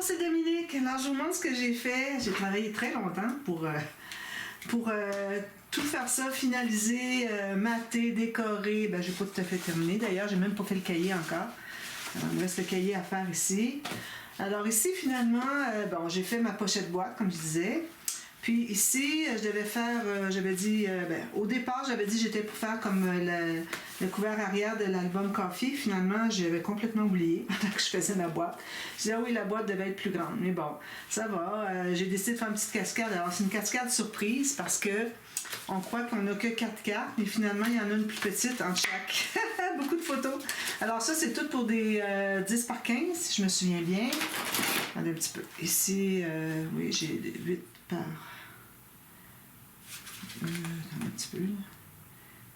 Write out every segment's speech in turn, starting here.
c'est Dominique. Alors, je vous montre ce que j'ai fait. J'ai travaillé très longtemps pour tout faire ça, finaliser, mater, décorer. Ben, j'ai pas tout à fait terminé. D'ailleurs, j'ai même pas fait le cahier encore. Alors, il me reste le cahier à faire ici. Alors ici, finalement, bon, j'ai fait ma pochette boîte, comme je disais. Puis ici, je devais faire, j'avais dit, au départ, j'avais dit j'étais pour faire comme le couvert arrière de l'album Coffee. Finalement, j'avais complètement oublié pendant que je faisais ma boîte. Je disais, ah oui, la boîte devait être plus grande. Mais bon, ça va. J'ai décidé de faire une petite cascade. Alors, c'est une cascade surprise parce que on croit qu'on n'a que 4 cartes, mais finalement, il y en a une plus petite en chaque. Beaucoup de photos. Alors ça, c'est tout pour des 10 par 15, si je me souviens bien. Regardez un petit peu. Ici, oui, j'ai 8 par... un petit peu.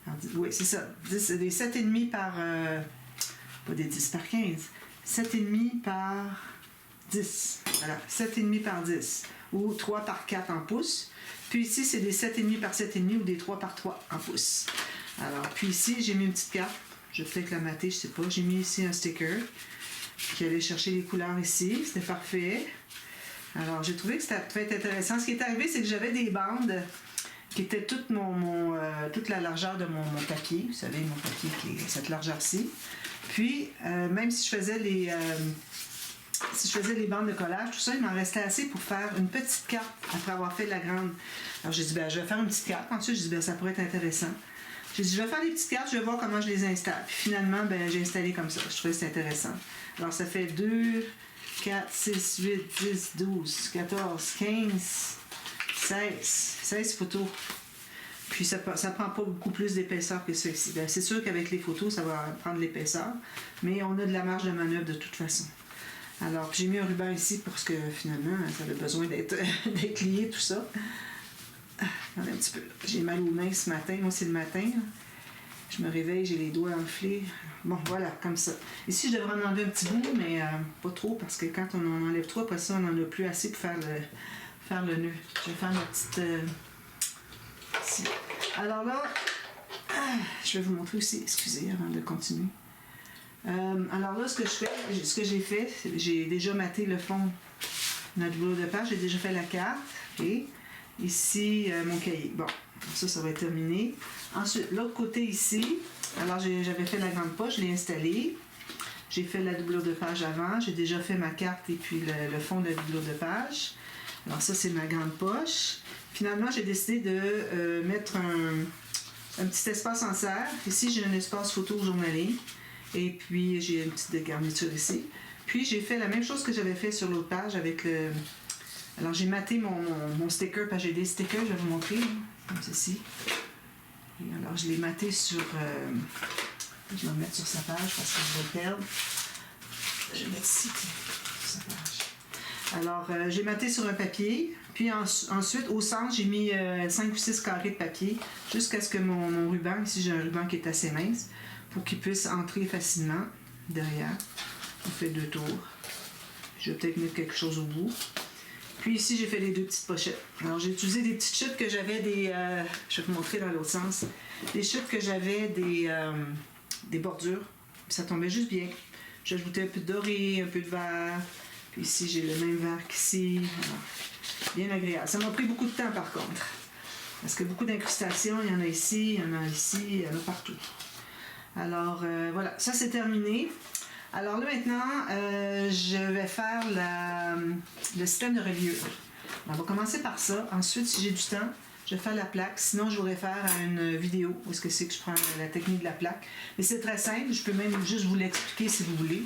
Alors, oui, c'est ça. Des 7,5 par... pas des 10 par 15. 7,5 par 10. Voilà, 7,5 par 10. Ou 3 par 4 en pouces. Puis ici, c'est des 7,5 par 7,5 ou des 3 par 3 en pouces. Alors, puis ici, j'ai mis une petite carte. Je vais peut-être la mater, je sais pas. J'ai mis ici un sticker qui allait chercher les couleurs ici. C'était parfait. Alors, j'ai trouvé que ça pouvait être intéressant. Ce qui est arrivé, c'est que j'avais des bandes qui étaient toute la largeur de mon papier. Vous savez, mon papier qui est cette largeur-ci. Puis, même si je faisais les bandes de collage, tout ça, il m'en restait assez pour faire une petite carte après avoir fait la grande. Alors, j'ai dit, ben, je vais faire une petite carte. Ensuite, j'ai dit, ben, ça pourrait être intéressant. J'ai dit, je vais faire des petites cartes, je vais voir comment je les installe. Puis finalement, ben, j'ai installé comme ça. Je trouvais que c'était intéressant. Alors, ça fait 2, 4, 6, 8, 10, 12, 14, 15, 16 photos. Puis ça prend pas beaucoup plus d'épaisseur que ça ici. Ben, c'est sûr qu'avec les photos, ça va prendre l'épaisseur, mais on a de la marge de manœuvre de toute façon. Alors, j'ai mis un ruban ici parce que finalement, ça avait besoin d'être lié, tout ça. Attendez un petit peu. J'ai mal aux mains ce matin. Moi, c'est le matin. Là. Je me réveille, j'ai les doigts enflés. Bon, voilà, comme ça. Ici, je devrais en enlever un petit bout, mais pas trop, parce que quand on en enlève trop, après ça, on n'en a plus assez pour faire le nœud. Je vais faire ma petite... ici. Alors là, je vais vous montrer aussi, excusez, avant de continuer. Alors là, ce que j'ai fait, j'ai déjà maté le fond de notre boulot de page. J'ai déjà fait la carte. Et ici, mon cahier. Bon, ça va être terminé. Ensuite, l'autre côté ici, alors j'avais fait la grande poche, je l'ai installée. J'ai fait la doublure de page avant. J'ai déjà fait ma carte et puis le fond de la doublure de page. Alors ça, c'est ma grande poche. Finalement, j'ai décidé de mettre un petit espace en serre. Ici, j'ai un espace photo journaling. Et puis, j'ai une petite garniture ici. Puis, j'ai fait la même chose que j'avais fait sur l'autre page avec le... Alors, j'ai maté mon sticker, parce que j'ai des stickers, je vais vous montrer, comme ceci. Et alors, je l'ai maté sur... je vais le mettre sur sa page parce que je vais le perdre. Je vais le mettre ici, sur sa page. Alors, j'ai maté sur un papier. Puis ensuite, au centre, j'ai mis 5 ou 6 carrés de papier jusqu'à ce que mon ruban, ici j'ai un ruban qui est assez mince, pour qu'il puisse entrer facilement derrière. On fait 2 tours. Je vais peut-être mettre quelque chose au bout. Puis ici, j'ai fait les 2 petites pochettes. Alors, j'ai utilisé des petites chutes que j'avais je vais vous montrer dans l'autre sens. Des chutes que j'avais des bordures. Puis ça tombait juste bien. J'ai ajouté un peu de doré, un peu de vert. Puis ici, j'ai le même vert qu'ici. Alors, bien agréable. Ça m'a pris beaucoup de temps, par contre. Parce que beaucoup d'incrustations, il y en a ici, il y en a ici, il y en a partout. Alors, voilà. Ça, c'est terminé. Alors là, maintenant, je vais faire le système de reliure. On va commencer par ça. Ensuite, si j'ai du temps, je vais faire la plaque. Sinon, je voudrais faire une vidéo où est-ce que c'est que je prends la technique de la plaque. Mais c'est très simple. Je peux même juste vous l'expliquer si vous voulez.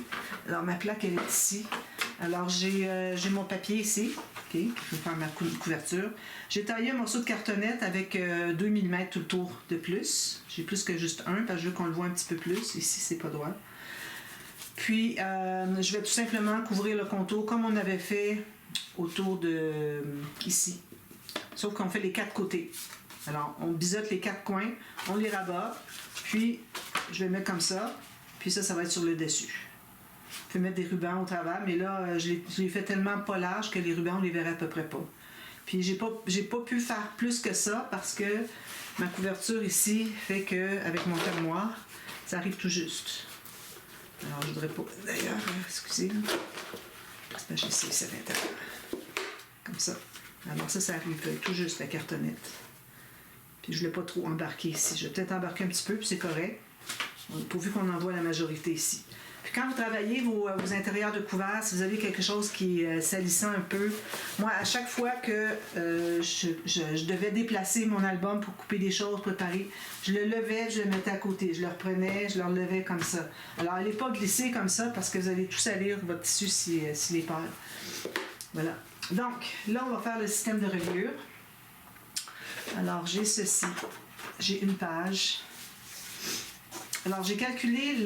Alors, ma plaque, elle est ici. Alors, j'ai mon papier ici. Okay, je vais faire ma couverture. J'ai taillé un morceau de cartonnette avec 2 mm tout le tour de plus. J'ai plus que juste un parce que je veux qu'on le voit un petit peu plus. Ici, c'est pas droit. Puis, je vais tout simplement couvrir le contour comme on avait fait autour de ici. Sauf qu'on fait les 4 côtés. Alors, on biseaute les 4 coins, on les rabat, puis je vais mettre comme ça, puis ça va être sur le dessus. Je peux mettre des rubans au travers, mais là, je l'ai fait tellement pas large que les rubans, on les verrait à peu près pas. Puis, j'ai pas pu faire plus que ça parce que ma couverture ici fait que, avec mon fermoir, ça arrive tout juste. Alors, je voudrais pas... D'ailleurs, excusez, là. Ben, j'ai ici à l'intérieur. Comme ça. Alors ça arrive tout juste la cartonnette. Puis je ne l'ai pas trop embarqué ici. Je vais peut-être embarquer un petit peu, puis c'est correct. Pourvu qu'on en voit la majorité ici. Puis quand vous travaillez vos intérieurs de couverts, si vous avez quelque chose qui est salissant un peu, moi, à chaque fois que je devais déplacer mon album pour couper des choses, préparer, je le levais, je le mettais à côté. Je le reprenais, je le relevais comme ça. Alors, allez pas glisser comme ça parce que vous allez tout salir votre tissu s'il est pâle. Voilà. Donc, là, on va faire le système de reliure. Alors, j'ai ceci. J'ai une page. Alors, j'ai calculé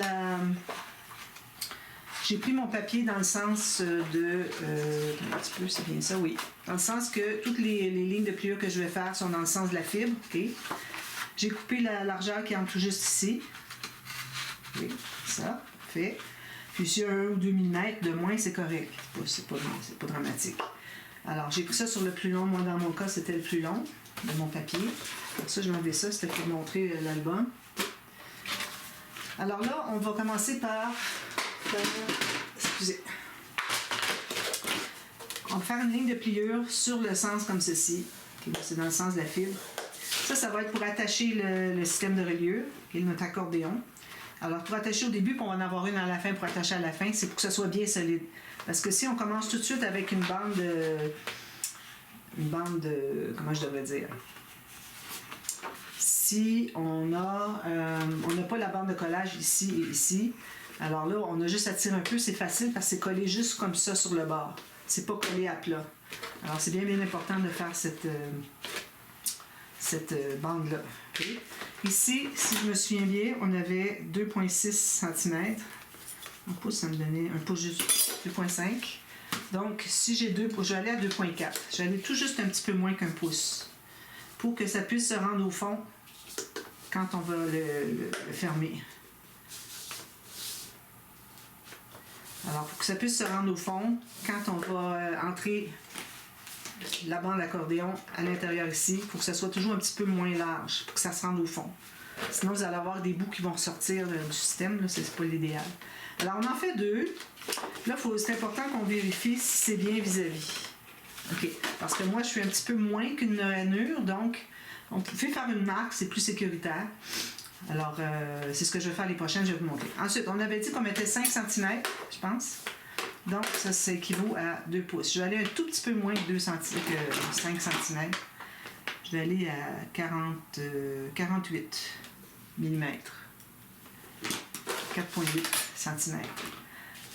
j'ai pris mon papier dans le sens de... un petit peu, c'est bien ça, oui. Dans le sens que toutes les lignes de pliure que je vais faire sont dans le sens de la fibre. OK. J'ai coupé la largeur qui entre tout juste ici. Oui, ça, fait. Puis s'il y a 1 ou 2 mm de moins, c'est correct. C'est pas dramatique. Alors, j'ai pris ça sur le plus long. Moi, dans mon cas, c'était le plus long de mon papier. Pour ça, je m'enlevais ça. C'était pour montrer l'album. Alors là, on va commencer par... Excusez. On va faire une ligne de pliure sur le sens comme ceci. Okay, c'est dans le sens de la fibre. Ça va être pour attacher le système de reliure, qui est notre accordéon. Alors, pour attacher au début, puis on va en avoir une à la fin pour attacher à la fin, c'est pour que ça soit bien solide. Parce que si on commence tout de suite avec une bande de... Comment je devrais dire? Si on n'a pas la bande de collage ici et ici, alors là, on a juste à tirer un peu, c'est facile parce que c'est collé juste comme ça sur le bord. C'est pas collé à plat. Alors, c'est bien important de faire cette bande-là. Okay. Ici, si je me souviens bien, on avait 2,6 cm. Un pouce, ça me donnait un pouce juste 2,5. Donc, si j'ai 2 pouces, je vais aller à 2,4. Je vais aller tout juste un petit peu moins qu'un pouce pour que ça puisse se rendre au fond quand on va le fermer. Alors, pour que ça puisse se rendre au fond, quand on va entrer la bande d'accordéon à l'intérieur ici, il faut que ça soit toujours un petit peu moins large pour que ça se rende au fond. Sinon, vous allez avoir des bouts qui vont ressortir du système, là, c'est pas l'idéal. Alors, on en fait 2. Là, c'est important qu'on vérifie si c'est bien vis-à-vis. OK. Parce que moi, je suis un petit peu moins qu'une rainure, donc on peut faire une marque, c'est plus sécuritaire. Alors, c'est ce que je vais faire les prochaines, je vais vous montrer. Ensuite, on avait dit qu'on mettait 5 cm, je pense. Donc, ça équivaut à 2 pouces. Je vais aller un tout petit peu moins que 5 cm. Je vais aller à 48 mm. 4,8 cm.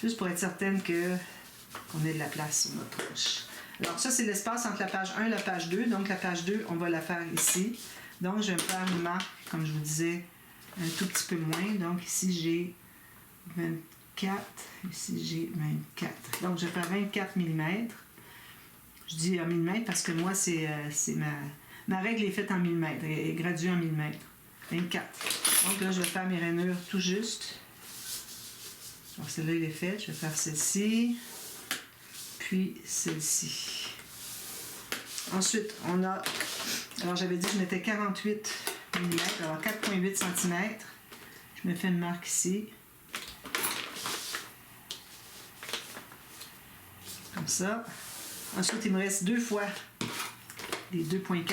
Juste pour être certaine qu'on ait de la place sur notre tranche. Alors, ça, c'est l'espace entre la page 1 et la page 2. Donc, la page 2, on va la faire ici. Donc, je vais me faire une marque, comme je vous disais, un tout petit peu moins. Donc, ici, j'ai 24. Ici, j'ai 24. Donc, je vais faire 24 mm. Je dis en millimètres parce que moi, c'est ma règle est faite en millimètres, est graduée en millimètres. 24. Donc, là, je vais faire mes rainures tout juste. Alors, celle-là, elle est faite. Je vais faire celle-ci. Puis, celle-ci. Ensuite, on a... Alors, j'avais dit que je mettais 48 mm, alors 4,8 cm. Je me fais une marque ici. Comme ça. Ensuite, il me reste 2 fois les 2,4.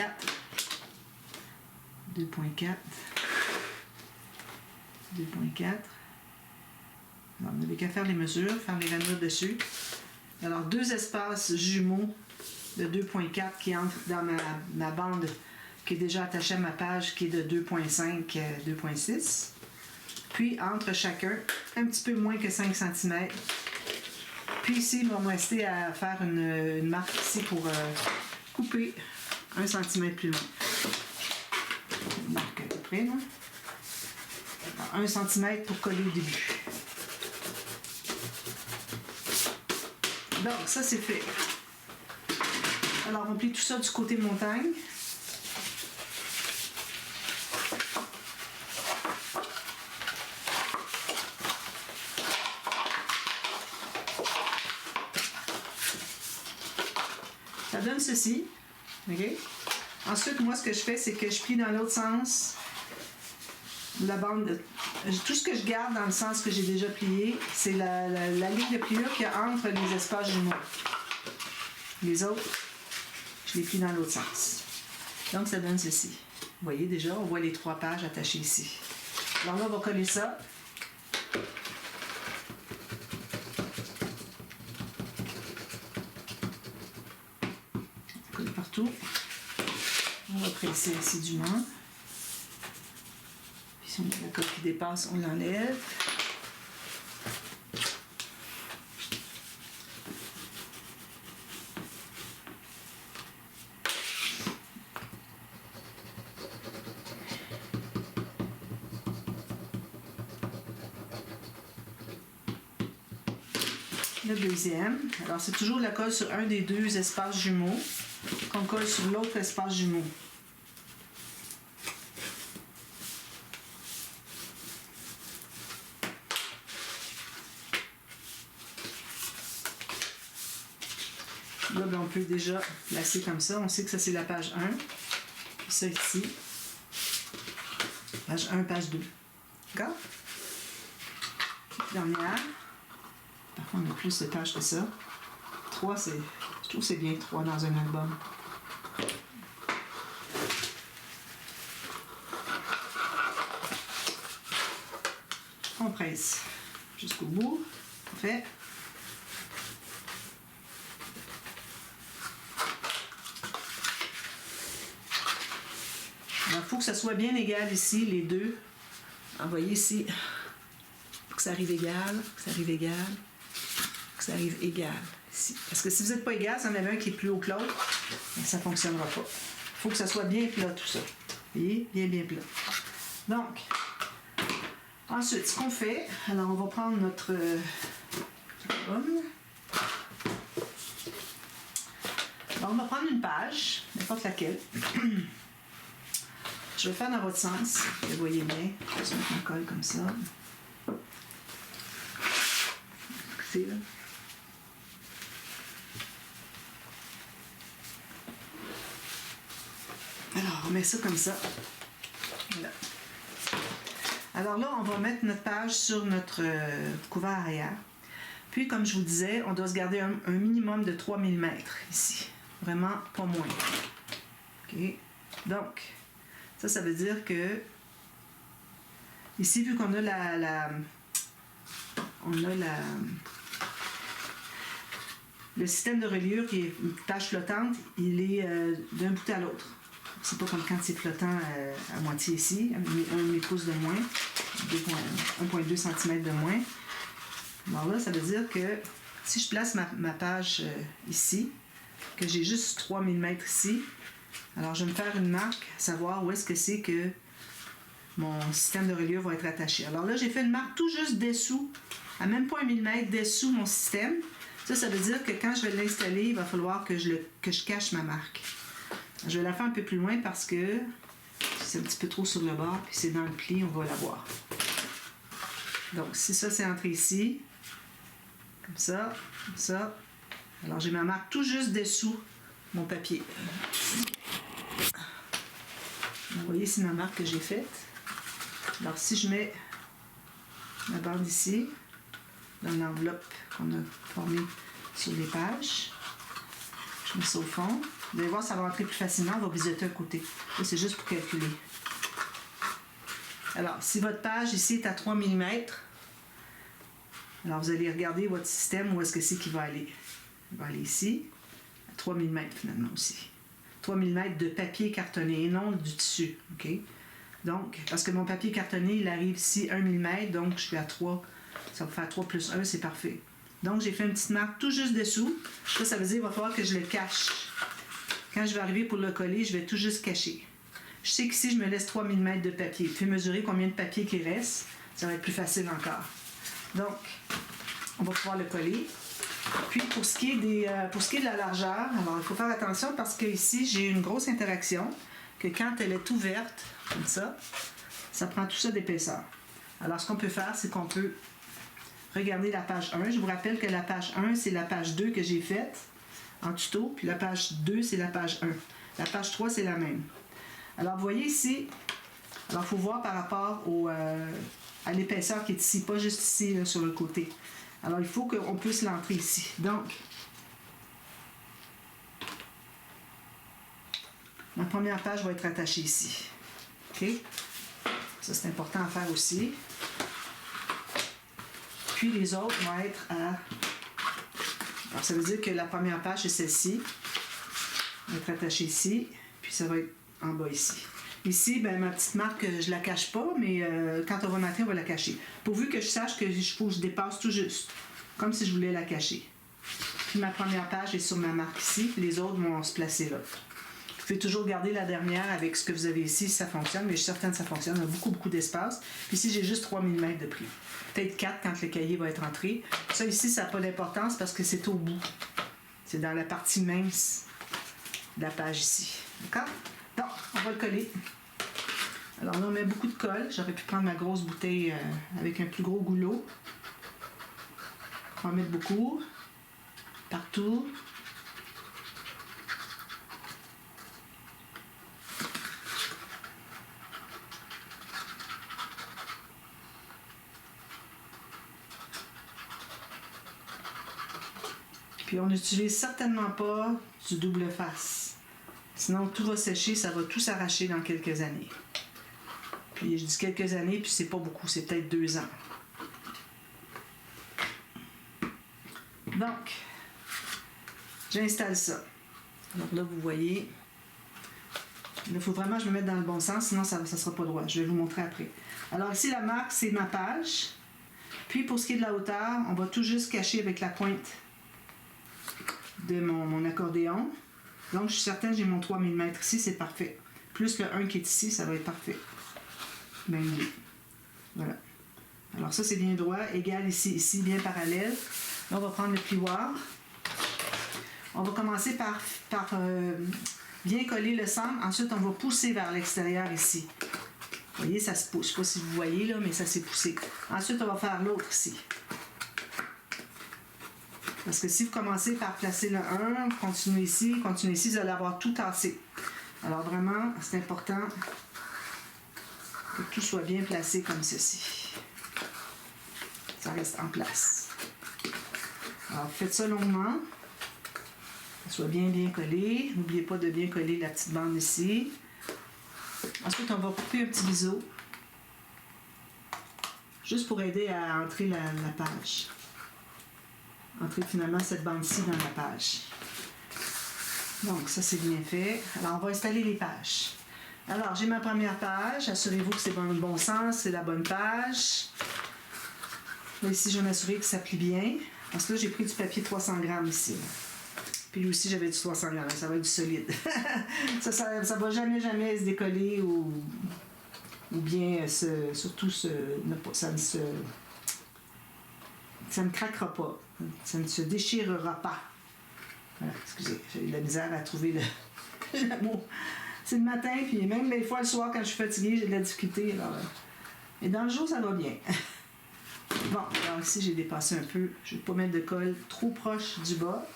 2,4. 2,4. Alors, vous n'avez qu'à faire les mesures, faire les rainures dessus. Alors, 2 espaces jumeaux de 2,4 qui entrent dans ma bande qui est déjà attachée à ma page qui est de 2,5 2,6. Puis entre chacun, un petit peu moins que 5 cm. Puis ici, il va me rester à faire une marque ici pour couper 1 cm plus loin. Une marque à peu près, là. Alors, 1 cm pour coller au début. Donc, ça, c'est fait. Alors, on plie tout ça du côté montagne. Ça donne ceci. OK? Ensuite, moi, ce que je fais, c'est que je plie dans l'autre sens la bande tout ce que je garde dans le sens que j'ai déjà plié, c'est la ligne de pliure qu'il y a entre les espaces jumeaux. Les autres, je les plie dans l'autre sens. Donc, ça donne ceci. Vous voyez déjà, on voit les 3 pages attachées ici. Alors là, on va coller ça. Coller partout. On va presser assidûment. Puis si on a la colle qui dépasse, on l'enlève. Le deuxième, alors c'est toujours la colle sur un des 2 espaces jumeaux qu'on colle sur l'autre espace jumeau. Là, ben, on peut déjà placer comme ça. On sait que ça, c'est la page 1. Puis ça ici. Page 1, page 2. D'accord? Dernière. Parfois, on a plus de pages que ça. 3, je trouve que c'est bien 3 dans un album. On presse jusqu'au bout. Parfait. Il faut que ça soit bien égal ici, les deux. Alors, vous voyez ici, que ça arrive égal, que ça arrive égal, que ça arrive égal. Ici. Parce que si vous n'êtes pas égal, si on avait un qui est plus haut que l'autre, ça ne fonctionnera pas. Il faut que ça soit bien plat tout ça. Vous voyez? Bien, bien plat. Donc, ensuite, ce qu'on fait, alors on va prendre notre album. Alors, on va prendre une page, n'importe laquelle. Je vais faire dans votre sens, vous voyez bien. Je vais mettre ma colle comme ça. C'est là. Alors, on met ça comme ça. Voilà. Alors là, on va mettre notre page sur notre couvert arrière. Puis, comme je vous disais, on doit se garder un minimum de 3 mm ici. Vraiment pas moins. OK? Donc, ça veut dire que ici, vu qu'on a le système de reliure qui est une tâche flottante, il est d'un bout à l'autre. C'est pas comme quand c'est flottant à moitié ici, un demi-pouce de moins, 1,2 cm de moins. Alors là, ça veut dire que si je place ma page ici, que j'ai juste 3 mm ici, alors je vais me faire une marque, savoir où est-ce que c'est que mon système de reliure va être attaché. Alors là, j'ai fait une marque tout juste dessous, à même pas 1 mm dessous mon système. Ça veut dire que quand je vais l'installer, il va falloir que je cache ma marque. Je vais la faire un peu plus loin parce que c'est un petit peu trop sur le bord, puis c'est dans le pli, on va la voir. Donc, si ça, c'est entré ici, comme ça, comme ça. Alors, j'ai ma marque tout juste dessous mon papier. Vous voyez ici ma marque que j'ai faite. Alors, si je mets ma bande ici, dans l'enveloppe qu'on a formée sur les pages, je mets ça au fond. Vous allez voir, ça va rentrer plus facilement. On va biseauter un côté. Là, c'est juste pour calculer. Alors, si votre page ici est à 3 mm, alors vous allez regarder votre système, où est-ce que c'est qu'il va aller. Il va aller ici, à 3 mm finalement aussi. 3 mm de papier cartonné et non du tissu. OK? Donc, parce que mon papier cartonné, il arrive ici 1 mm, donc je suis à 3. Ça va faire 3 plus 1, c'est parfait. Donc, j'ai fait une petite marque tout juste dessous. Ça veut dire qu'il va falloir que je le cache. Quand je vais arriver pour le coller, je vais tout juste cacher. Je sais qu'ici, je me laisse 3 mm de papier. Puis mesurer combien de papier qu'il reste. Ça va être plus facile encore. Donc, on va pouvoir le coller. Puis, pour ce qui est de la largeur, alors il faut faire attention parce que ici, j'ai une grosse interaction que quand elle est ouverte, comme ça prend tout ça d'épaisseur. Alors, ce qu'on peut faire, c'est qu'on peut regarder la page 1. Je vous rappelle que la page 1, c'est la page 2 que j'ai faite en tuto, puis la page 2, c'est la page 1. La page 3, c'est la même. Alors, vous voyez ici, alors il faut voir par rapport à l'épaisseur qui est ici, pas juste ici, là, sur le côté. Alors, il faut qu'on puisse l'entrer ici. Donc, ma première page va être attachée ici. OK? Ça, c'est important à faire aussi. Puis, les autres vont être à... Alors, ça veut dire que la première page, c'est celle-ci. Elle va être attachée ici. Puis, ça va être en bas ici. Ici, ben, ma petite marque, je la cache pas, mais quand on va mater, on va la cacher. Pourvu que je sache que faut que je dépasse tout juste. Comme si je voulais la cacher. Puis, ma première page est sur ma marque ici. Les autres vont se placer là. Vous pouvez toujours garder la dernière avec ce que vous avez ici si ça fonctionne, mais je suis certaine que ça fonctionne. On a beaucoup d'espace. Puis ici, j'ai juste 3 mm de pris. Peut-être 4 quand le cahier va être entré. Ça ici, ça n'a pas d'importance parce que c'est au bout. C'est dans la partie mince de la page ici. D'accord? Donc, on va le coller. Alors là, on met beaucoup de colle. J'aurais pu prendre ma grosse bouteille avec un plus gros goulot. On va en mettre beaucoup. Partout. Puis on n'utilise certainement pas du double face. Sinon, tout va sécher, ça va tout s'arracher dans quelques années. Puis je dis quelques années, puis c'est pas beaucoup, c'est peut-être 2 ans. Donc, j'installe ça. Alors là, vous voyez, il faut vraiment que je me mette dans le bon sens, sinon ça ne sera pas droit. Je vais vous montrer après. Alors ici, la marque, c'est ma page. Puis pour ce qui est de la hauteur, on va tout juste cacher avec la pointe de mon accordéon. Donc, je suis certaine que j'ai mon 3 mm ici, c'est parfait. Plus le 1 qui est ici, ça va être parfait. Même lui. Voilà. Alors ça, c'est bien droit, égal ici, bien parallèle. Là, on va prendre le plioir. On va commencer par bien coller le centre. Ensuite, on va pousser vers l'extérieur ici. Vous voyez, ça se pousse. Je ne sais pas si vous voyez, là, mais ça s'est poussé. Ensuite, on va faire l'autre ici. Parce que si vous commencez par placer le 1, continuez ici, vous allez avoir tout tassé. Alors vraiment, c'est important que tout soit bien placé comme ceci. Ça reste en place. Alors faites ça longuement. Que ça soit bien collé. N'oubliez pas de bien coller la petite bande ici. Ensuite, on va couper un petit biseau. Juste pour aider à entrer la page. Entrer finalement cette bande-ci dans la page. Donc, ça, c'est bien fait. Alors, on va installer les pages. Alors, j'ai ma première page. Assurez-vous que c'est dans le bon sens, c'est la bonne page. Là, ici, je vais m'assurer que ça plie bien. Parce que là, j'ai pris du papier 300 grammes ici. Puis aussi, j'avais du 300 grammes. Ça va être du solide. ça va jamais se décoller ou bien surtout ça ne craquera pas. Ça ne se déchirera pas. Voilà, excusez, j'ai eu la misère à trouver le mot. C'est le matin, puis même des fois le soir, quand je suis fatiguée, j'ai de la difficulté. Alors, mais dans le jour, ça va bien. Bon, alors ici, j'ai dépassé un peu. Je ne vais pas mettre de colle trop proche du bas,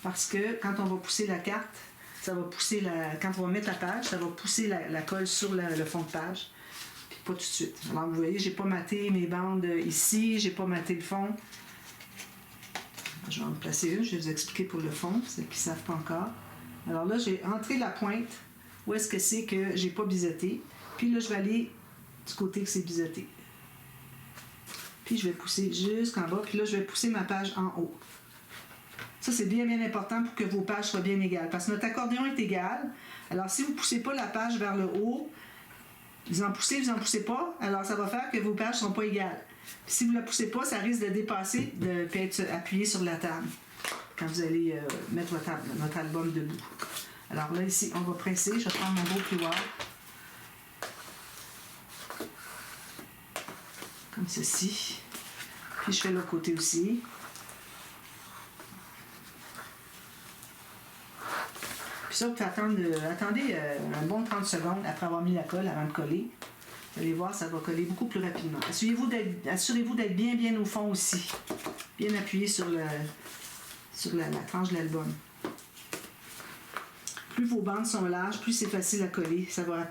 parce que quand on va pousser la carte, ça va pousser quand on va mettre la page, ça va pousser la colle sur le fond de page. Puis pas tout de suite. Alors, vous voyez, j'ai pas maté mes bandes ici, j'ai pas maté le fond. Je vais en placer une, je vais vous expliquer pour le fond, celles qui ne savent pas encore. Alors là, j'ai entré la pointe, où est-ce que c'est que j'ai pas biseauté. Puis là, je vais aller du côté que c'est biseauté. Puis je vais pousser jusqu'en bas, puis là, je vais pousser ma page en haut. Ça, c'est bien important pour que vos pages soient bien égales, parce que notre accordéon est égal. Alors, si vous ne poussez pas la page vers le haut, vous en poussez pas, alors ça va faire que vos pages ne sont pas égales. Puis si vous ne la poussez pas, ça risque de dépasser, de être appuyé sur la table quand vous allez mettre votre album debout. Alors là, ici, on va presser. Je vais prendre mon beau plioir. Comme ceci. Puis je fais l'autre côté aussi. Puis ça, vous pouvez attendez un bon 30 secondes après avoir mis la colle avant de coller. Vous allez voir, ça va coller beaucoup plus rapidement. Assurez-vous d'être bien au fond aussi. Bien appuyé sur la tranche de l'album. Plus vos bandes sont larges, plus c'est facile à coller. Ça va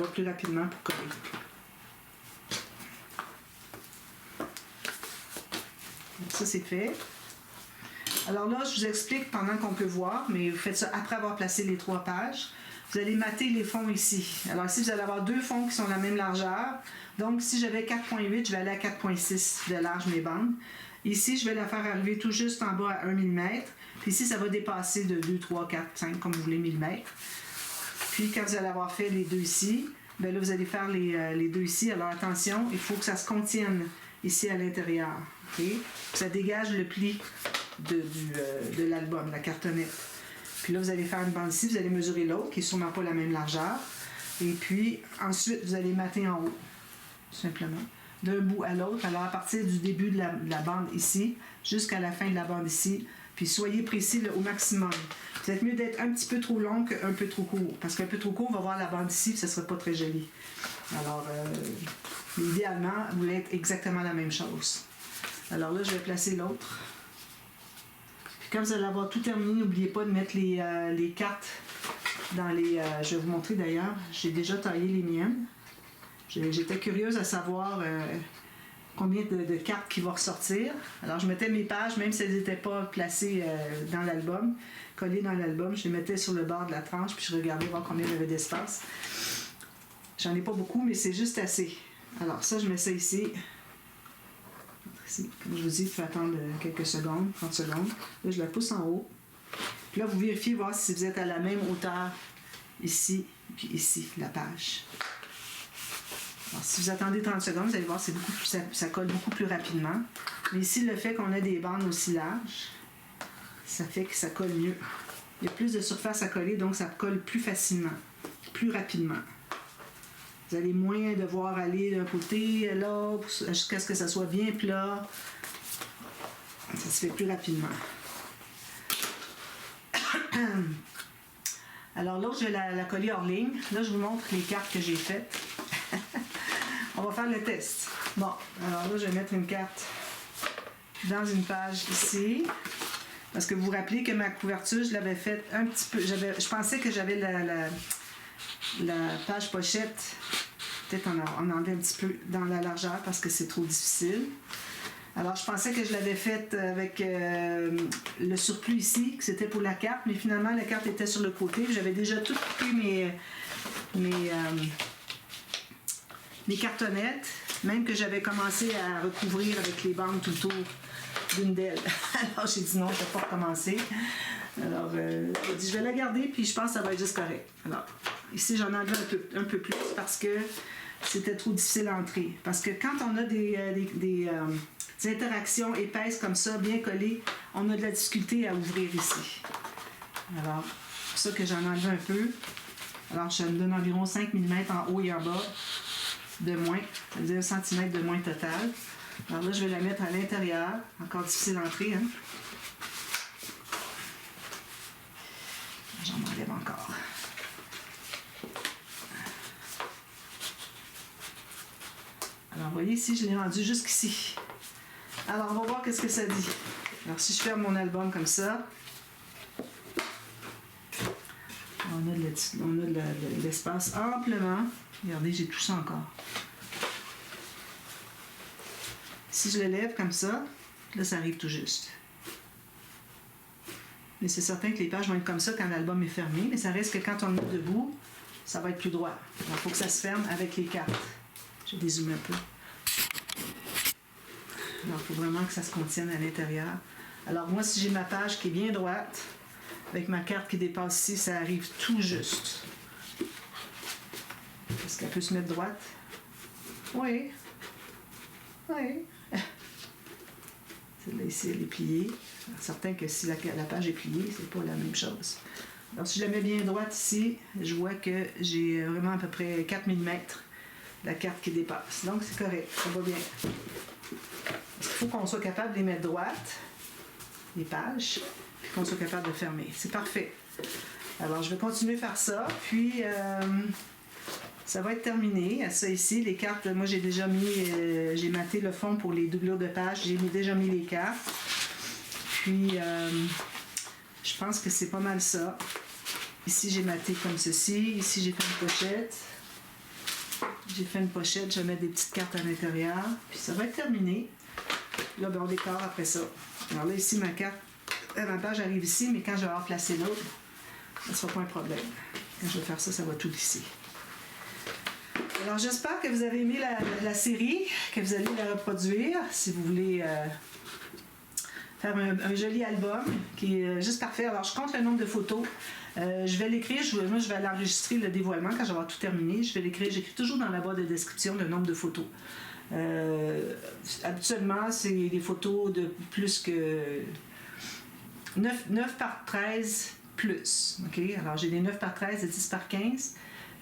plus rapidement pour coller. ça c'est fait. Alors là, je vous explique pendant qu'on peut voir, mais vous faites ça après avoir placé les 3 pages. Vous allez mater les fonds ici. Alors ici, vous allez avoir 2 fonds qui sont de la même largeur. Donc, si j'avais 4.8, je vais aller à 4.6 de large mes bandes. Ici, je vais la faire arriver tout juste en bas à 1 mm. Puis ici, ça va dépasser de 2, 3, 4, 5, comme vous voulez, millimètres. Puis, quand vous allez avoir fait les 2 ici, bien là, vous allez faire les 2 ici. Alors, attention, il faut que ça se contienne ici à l'intérieur. Okay? Ça dégage le pli de l'album, la cartonnette. Puis là, vous allez faire une bande ici, vous allez mesurer l'autre, qui n'est sûrement pas la même largeur. Et puis, ensuite, vous allez mater en haut, tout simplement, d'un bout à l'autre. Alors, à partir du début de la bande ici, jusqu'à la fin de la bande ici, puis soyez précis là, au maximum. Vous êtes mieux d'être un petit peu trop long qu'un peu trop court, parce qu'un peu trop court, on va voir la bande ici, puis ça ne sera pas très joli. Alors, idéalement, vous voulez être exactement la même chose. Alors là, je vais placer l'autre. Quand vous allez avoir tout terminé, n'oubliez pas de mettre les cartes dans les... je vais vous montrer d'ailleurs, j'ai déjà taillé les miennes. J'étais curieuse à savoir combien de cartes qui vont ressortir. Alors je mettais mes pages, même si elles n'étaient pas placées dans l'album, collées dans l'album, je les mettais sur le bord de la tranche, puis je regardais voir combien il y avait d'espace. J'en ai pas beaucoup, mais c'est juste assez. Alors ça, je mets ça ici. Comme je vous dis, il faut attendre quelques secondes, 30 secondes. Là, je la pousse en haut. Puis là, vous vérifiez, voir si vous êtes à la même hauteur ici, puis ici, la page. Alors, si vous attendez 30 secondes, vous allez voir, ça colle beaucoup plus rapidement. Mais ici, le fait qu'on ait des bandes aussi larges, ça fait que ça colle mieux. Il y a plus de surface à coller, donc ça colle plus facilement, plus rapidement. Vous allez moins devoir aller d'un côté à l'autre jusqu'à ce que ça soit bien plat. Ça se fait plus rapidement. Alors là, je vais la coller hors ligne. Là, je vous montre les cartes que j'ai faites. On va faire le test. Bon, alors là, je vais mettre une carte dans une page ici. Parce que vous vous rappelez que ma couverture, je l'avais faite un petit peu... Je pensais que j'avais la page pochette, peut-être en enlever un petit peu dans la largeur parce que c'est trop difficile. Alors, je pensais que je l'avais faite avec le surplus ici, que c'était pour la carte, mais finalement, la carte était sur le côté. J'avais déjà tout pris mes cartonnettes, même que j'avais commencé à recouvrir avec les bandes tout autour d'une d'elles. Alors, j'ai dit non, je ne vais pas recommencer. Alors, j'ai dit, je vais la garder, puis je pense que ça va être juste correct. Alors, ici, j'en ai enlevé un peu plus parce que c'était trop difficile à entrer. Parce que quand on a des interactions épaisses comme ça, bien collées, on a de la difficulté à ouvrir ici. Alors, c'est pour ça que j'en ai enlevé un peu. Alors, ça me donne environ 5 mm en haut et en bas de moins, c'est-à-dire 1 cm de moins total. Alors là, je vais la mettre à l'intérieur. Encore difficile d'entrer, hein? J'en enlève encore. Alors, vous voyez ici, je l'ai rendu jusqu'ici. Alors, on va voir qu'est-ce que ça dit. Alors, si je ferme mon album comme ça, on a de l'espace amplement. Regardez, j'ai tout ça encore. Si je le lève comme ça, là, ça arrive tout juste. Mais c'est certain que les pages vont être comme ça quand l'album est fermé, mais ça reste que quand on le met debout, ça va être plus droit. Alors, il faut que ça se ferme avec les cartes. Je vais dézoomer un peu. Alors, il faut vraiment que ça se contienne à l'intérieur. Alors, moi, si j'ai ma page qui est bien droite, avec ma carte qui dépasse ici, ça arrive tout juste. Est-ce qu'elle peut se mettre droite? Oui. Oui. Celle-là ici, elle est pliée. Alors, certain que si la page est pliée, c'est pas la même chose. Alors, si je la mets bien droite ici, je vois que j'ai vraiment à peu près 4 mm la carte qui dépasse. Donc, c'est correct. Ça va bien. Il faut qu'on soit capable de les mettre droites, les pages, puis qu'on soit capable de fermer. C'est parfait. Alors, je vais continuer à faire ça. Puis, ça va être terminé. Ça ici, les cartes, moi, j'ai déjà mis, j'ai maté le fond pour les doublures de pages. J'ai déjà mis les cartes. Puis, je pense que c'est pas mal ça. Ici, j'ai maté comme ceci. Ici, j'ai fait une pochette. J'ai fait une pochette. Je vais mettre des petites cartes à l'intérieur. Puis, ça va être terminé. là, ben, on décore après ça. Alors là, ici, ma carte, ma page arrive ici, mais quand je vais avoir placé l'autre, ça ne sera pas un problème. Quand je vais faire ça, ça va tout glisser. Alors, j'espère que vous avez aimé la série, que vous allez la reproduire. Si vous voulez faire un joli album qui est juste parfait. Alors, je compte le nombre de photos. Je vais l'écrire, moi je vais l'enregistrer le dévoilement quand je vais avoir tout terminé. Je vais l'écrire, j'écris toujours dans la boîte de description le nombre de photos. Habituellement, c'est des photos de plus que 9 par 13 plus. Okay? Alors j'ai des 9 par 13 et 10 par 15.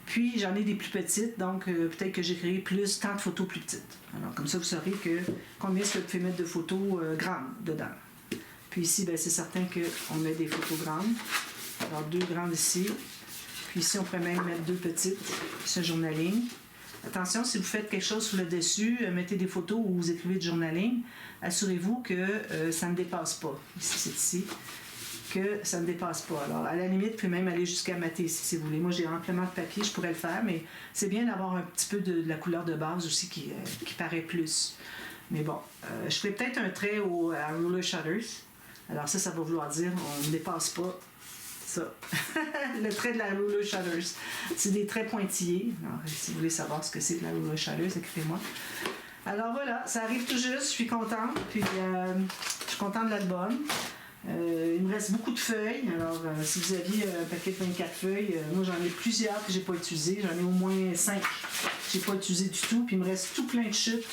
Puis j'en ai des plus petites, donc peut-être que j'écrirai plus tant de photos plus petites. Alors comme ça, vous saurez combien est-ce que vous pouvez mettre de photos grandes dedans. Puis ici, ben, c'est certain qu'on met des photos grandes. Alors 2 grandes ici. Puis ici, on pourrait même mettre 2 petites. Ce journaling. Attention, si vous faites quelque chose sur le dessus, mettez des photos ou vous écrivez du journaling, assurez-vous que ça ne dépasse pas. Ici, c'est ici. Que ça ne dépasse pas. Alors, à la limite, vous pouvez même aller jusqu'à mater si vous voulez. Moi, j'ai amplement de papier, je pourrais le faire, mais c'est bien d'avoir un petit peu de la couleur de base aussi qui paraît plus. Mais bon, je ferai peut-être un trait à Ruler Shutters. Alors ça va vouloir dire on ne dépasse pas ça. Le trait de la Ruler Shutters. C'est des traits pointillés. Alors, si vous voulez savoir ce que c'est que la Ruler Shutters, écrivez-moi. Alors voilà, ça arrive tout juste, je suis contente. Puis je suis contente de l'album. Il me reste beaucoup de feuilles. Alors, si vous aviez un paquet de 24 feuilles, moi j'en ai plusieurs que j'ai pas utilisées. J'en ai au moins 5 que j'ai pas utilisées du tout. Puis il me reste tout plein de chutes,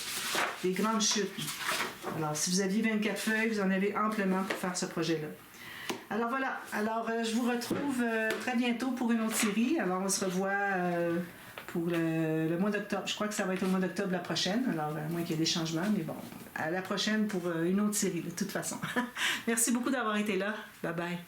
des grandes chutes. Alors, si vous aviez 24 feuilles, vous en avez amplement pour faire ce projet-là. Alors voilà. Alors, je vous retrouve très bientôt pour une autre série. Alors, on se revoit pour le mois d'octobre. Je crois que ça va être au mois d'octobre la prochaine. Alors, à moins qu'il y ait des changements, mais bon, à la prochaine pour une autre série, de toute façon. Merci beaucoup d'avoir été là. Bye bye.